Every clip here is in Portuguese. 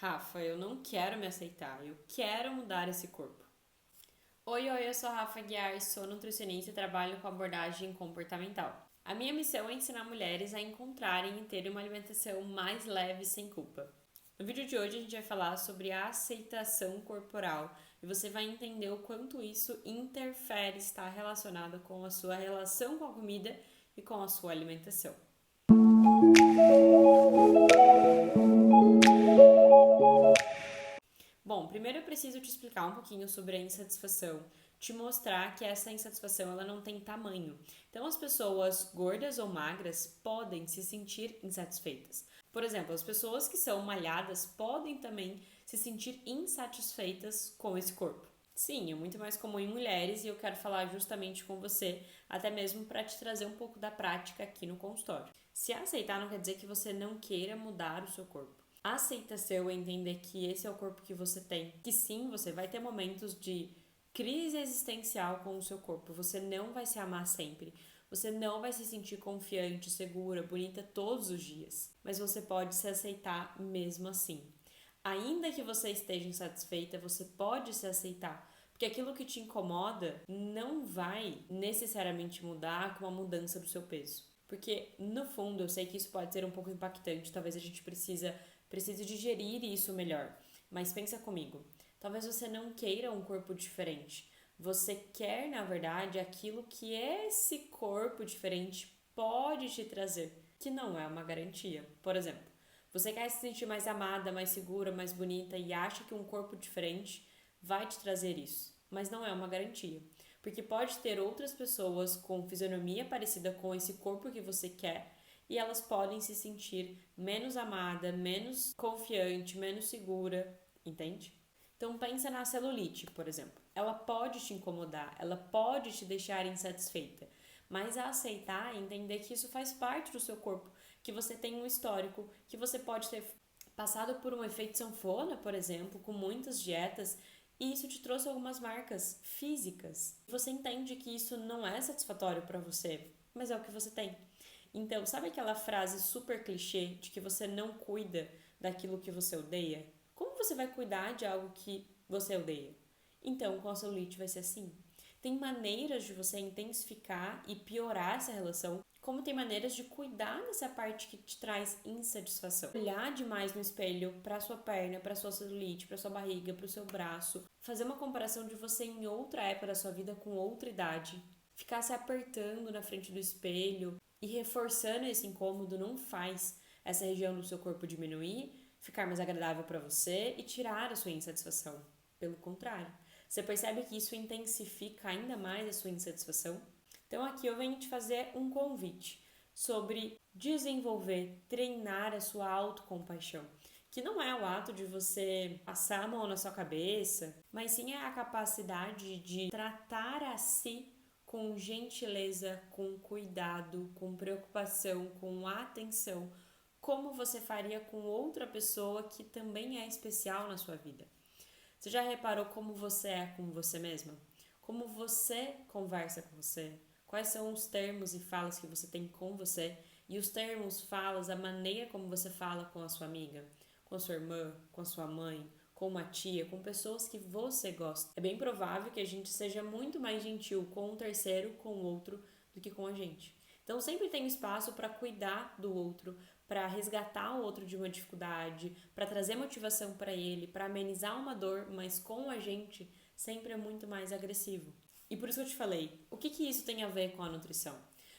Rafa, eu não quero me aceitar, eu quero mudar esse corpo. Oi, eu sou a Rafa Guiar, sou nutricionista e trabalho com abordagem comportamental. A minha missão é ensinar mulheres a encontrarem e terem uma alimentação mais leve e sem culpa. No vídeo de hoje a gente vai falar sobre a aceitação corporal e você vai entender o quanto isso interfere, está relacionado com a sua relação com a comida e com a sua alimentação. Bom, primeiro eu preciso te explicar um pouquinho sobre a insatisfação, te mostrar que essa insatisfação ela não tem tamanho. Então, as pessoas gordas ou magras podem se sentir insatisfeitas. Por exemplo, as pessoas que são malhadas podem também se sentir insatisfeitas com esse corpo. Sim, é muito mais comum em mulheres e eu quero falar justamente com você, até mesmo para te trazer um pouco da prática aqui no consultório. Se aceitar não quer dizer que você não queira mudar o seu corpo. A aceitação é entender que esse é o corpo que você tem, que sim, você vai ter momentos de crise existencial com o seu corpo, você não vai se amar sempre, você não vai se sentir confiante, segura, bonita todos os dias, mas você pode se aceitar mesmo assim. Ainda que você esteja insatisfeita, você pode se aceitar, porque aquilo que te incomoda não vai necessariamente mudar com a mudança do seu peso. Porque, no fundo, eu sei que isso pode ser um pouco impactante, talvez a gente precise digerir isso melhor. Mas pensa comigo, talvez você não queira um corpo diferente. Você quer, na verdade, aquilo que esse corpo diferente pode te trazer, que não é uma garantia. Por exemplo, você quer se sentir mais amada, mais segura, mais bonita e acha que um corpo diferente vai te trazer isso, mas não é uma garantia. Porque pode ter outras pessoas com fisionomia parecida com esse corpo que você quer e elas podem se sentir menos amada, menos confiante, menos segura, entende? Então pensa na celulite, por exemplo. Ela pode te incomodar, ela pode te deixar insatisfeita, mas a aceitar e entender que isso faz parte do seu corpo, que você tem um histórico, que você pode ter passado por um efeito sanfona, por exemplo, com muitas dietas, e isso te trouxe algumas marcas físicas. Você entende que isso não é satisfatório para você, mas é o que você tem. Então, sabe aquela frase super clichê de que você não cuida daquilo que você odeia? Como você vai cuidar de algo que você odeia? Então, com a celulite vai ser assim. Tem maneiras de você intensificar e piorar essa relação, como tem maneiras de cuidar dessa parte que te traz insatisfação. Olhar demais no espelho para sua perna, para sua celulite, para sua barriga, para o seu braço, fazer uma comparação de você em outra época da sua vida com outra idade, ficar se apertando na frente do espelho e reforçando esse incômodo não faz essa região do seu corpo diminuir, ficar mais agradável para você e tirar a sua insatisfação. Pelo contrário, você percebe que isso intensifica ainda mais a sua insatisfação? Então aqui eu venho te fazer um convite sobre desenvolver, treinar a sua autocompaixão, que não é o ato de você passar a mão na sua cabeça, mas sim é a capacidade de tratar a si com gentileza, com cuidado, com preocupação, com atenção, como você faria com outra pessoa que também é especial na sua vida. Você já reparou como você é com você mesma? Como você conversa com você? Quais são os termos e falas que você tem com você? E os termos, falas, a maneira como você fala com a sua amiga, com a sua irmã, com a sua mãe, com uma tia, com pessoas que você gosta. É bem provável que a gente seja muito mais gentil com um terceiro, com o outro, do que com a gente. Então sempre tem espaço para cuidar do outro, para resgatar o outro de uma dificuldade, para trazer motivação para ele, para amenizar uma dor, mas com a gente sempre é muito mais agressivo. E por isso que eu te falei, o que isso tem a ver com a nutrição?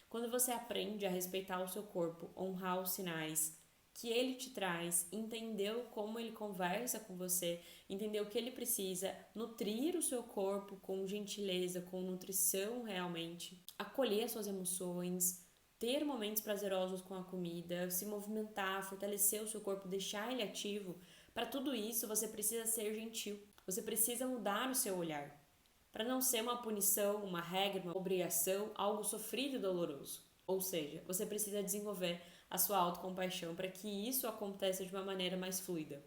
Quando você aprende a respeitar o seu corpo, honrar os sinais que ele te traz, entender como ele conversa com você, entender o que ele precisa, nutrir o seu corpo com gentileza, com nutrição realmente, acolher as suas emoções, ter momentos prazerosos com a comida, se movimentar, fortalecer o seu corpo, deixar ele ativo. Para tudo isso, você precisa ser gentil. Você precisa mudar o seu olhar. Para não ser uma punição, uma regra, uma obrigação, algo sofrido e doloroso. Ou seja, você precisa desenvolver a sua autocompaixão para que isso aconteça de uma maneira mais fluida.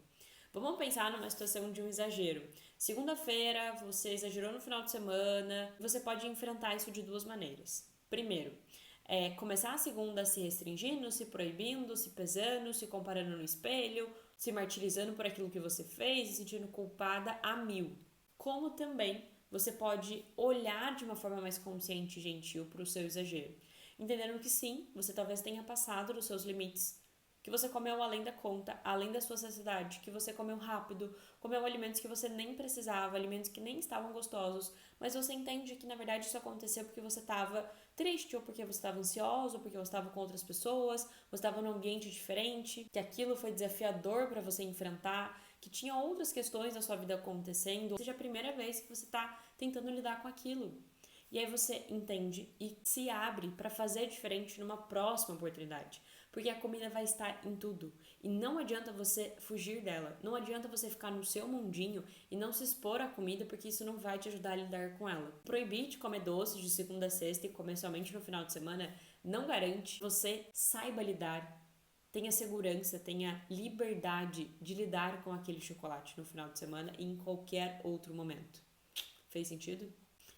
Vamos pensar numa situação de um exagero. Segunda-feira, você exagerou no final de semana, você pode enfrentar isso de duas maneiras. Primeiro, começar a segunda se restringindo, se proibindo, se pesando, se comparando no espelho, se martirizando por aquilo que você fez e se sentindo culpada a mil. Como também você pode olhar de uma forma mais consciente e gentil para o seu exagero, entendendo que sim, você talvez tenha passado dos seus limites, que você comeu além da conta, além da sua saciedade, que você comeu rápido, comeu alimentos que você nem precisava, alimentos que nem estavam gostosos, mas você entende que na verdade isso aconteceu porque você estava triste, ou porque você estava ansioso, ou porque você estava com outras pessoas, você estava num ambiente diferente, que aquilo foi desafiador para você enfrentar, que tinha outras questões na sua vida acontecendo, ou seja, a primeira vez que você está tentando lidar com aquilo. E aí você entende e se abre para fazer diferente numa próxima oportunidade. Porque a comida vai estar em tudo. E não adianta você fugir dela. Não adianta você ficar no seu mundinho e não se expor à comida, porque isso não vai te ajudar a lidar com ela. Proibir de comer doces de segunda a sexta e comer somente no final de semana não garante que você saiba lidar, tenha segurança, tenha liberdade de lidar com aquele chocolate no final de semana e em qualquer outro momento. Fez sentido?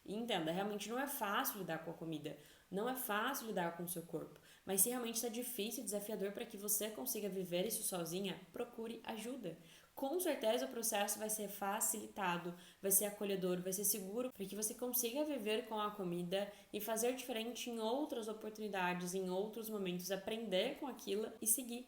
E entenda, realmente não é fácil lidar com a comida, não é fácil lidar com o seu corpo, mas se realmente está difícil e desafiador para que você consiga viver isso sozinha, procure ajuda. Com certeza o processo vai ser facilitado, vai ser acolhedor, vai ser seguro para que você consiga viver com a comida e fazer diferente em outras oportunidades, em outros momentos, aprender com aquilo e seguir.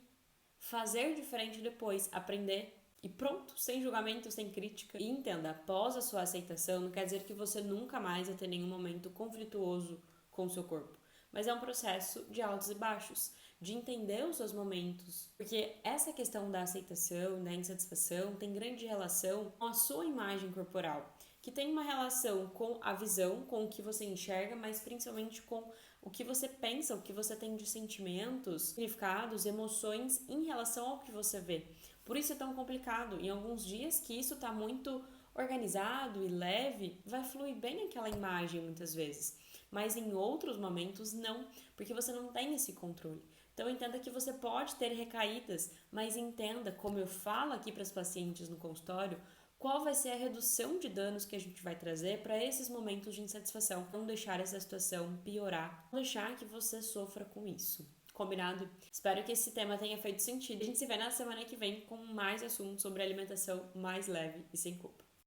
Fazer diferente depois, aprender e pronto, sem julgamento, sem crítica. E entenda, após a sua aceitação, não quer dizer que você nunca mais vai ter nenhum momento conflituoso com o seu corpo. Mas é um processo de altos e baixos, de entender os seus momentos. Porque essa questão da aceitação, da insatisfação, tem grande relação com a sua imagem corporal, que tem uma relação com a visão, com o que você enxerga, mas principalmente com o que você pensa, o que você tem de sentimentos, significados, emoções em relação ao que você vê. Por isso é tão complicado. Em alguns dias que isso está muito organizado e leve, vai fluir bem aquela imagem muitas vezes. Mas em outros momentos não, porque você não tem esse controle. Então entenda que você pode ter recaídas, mas entenda, como eu falo aqui para as pacientes no consultório, qual vai ser a redução de danos que a gente vai trazer para esses momentos de insatisfação. Não deixar essa situação piorar, não deixar que você sofra com isso. Combinado? Espero que esse tema tenha feito sentido. A gente se vê na semana que vem com mais assuntos sobre alimentação mais leve e sem culpa.